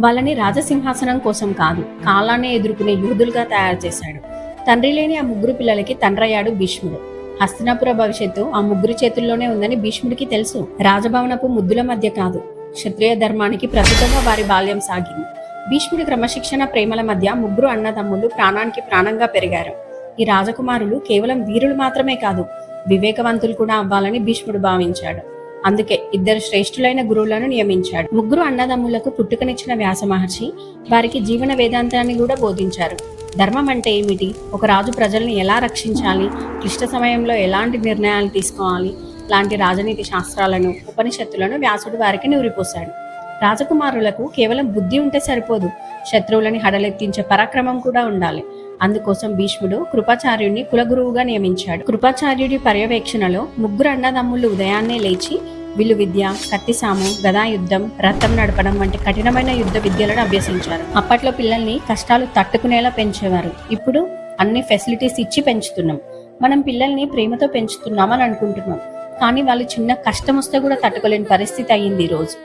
వాళ్ళని రాజసింహాసనం కోసం కాదు, కాలాన్ని ఎదుర్కొనే యోధులుగా తయారు చేశాడు. తండ్రి లేని ఆ ముగ్గురు పిల్లలకి తండ్రయ్యాడు భీష్ముడు. హస్తినాపుర భవిష్యత్తు ఆ ముగ్గురు చేతుల్లోనే ఉందని భీష్ముడికి తెలుసు. రాజభవనపు ముద్దుల మధ్య కాదు, క్షత్రియ ధర్మానికి ప్రతిగా వారి బాల్యం సాగింది. భీష్ముడి క్రమశిక్షణ ప్రేమల మధ్య ముగ్గురు అన్నదమ్ములు ప్రాణానికి ప్రాణంగా పెరిగారు. ఈ రాజకుమారులు కేవలం వీరులు మాత్రమే కాదు, వివేకవంతులు కూడా అవ్వాలని భీష్ముడు భావించాడు. అందుకే ఇద్దరు శ్రేష్ఠులైన గురువులను నియమించాడు. ముగ్గురు అన్నదమ్ములకు పుట్టుకనిచ్చిన వ్యాస మహర్షి వారికి జీవన వేదాంతాన్ని కూడా బోధించారు. ధర్మం అంటే ఏమిటి, ఒక రాజు ప్రజల్ని ఎలా రక్షించాలి, క్లిష్ట సమయంలో ఎలాంటి నిర్ణయాలు తీసుకోవాలి లాంటి రాజనీతి శాస్త్రాలను, ఉపనిషత్తులను వ్యాసుడు వారికి నూరిపోశాడు. రాజకుమారులకు కేవలం బుద్ధి ఉంటే సరిపోదు, శత్రువులని హడలెత్తించే పరాక్రమం కూడా ఉండాలి. అందుకోసం భీష్ముడు కృపాచార్యుడిని కులగురువుగా నియమించాడు. కృపాచార్యుడి పర్యవేక్షణలో ముగ్గురు అన్నదమ్ములు ఉదయాన్నే లేచి విల్లు విద్య, కత్తిసాము, గదాయుద్ధం, రథం నడపడం వంటి కఠినమైన యుద్ధ విద్యలను అభ్యసించారు. అప్పట్లో పిల్లల్ని కష్టాలు తట్టుకునేలా పెంచేవారు. ఇప్పుడు అన్ని ఫెసిలిటీస్ ఇచ్చి పెంచుతున్నాం. మనం పిల్లల్ని ప్రేమతో పెంచుతున్నామని అనుకుంటున్నాం, కానీ వాళ్ళు చిన్న కష్టం వస్తే కూడా తట్టుకోలేని పరిస్థితి అయ్యింది ఈరోజు.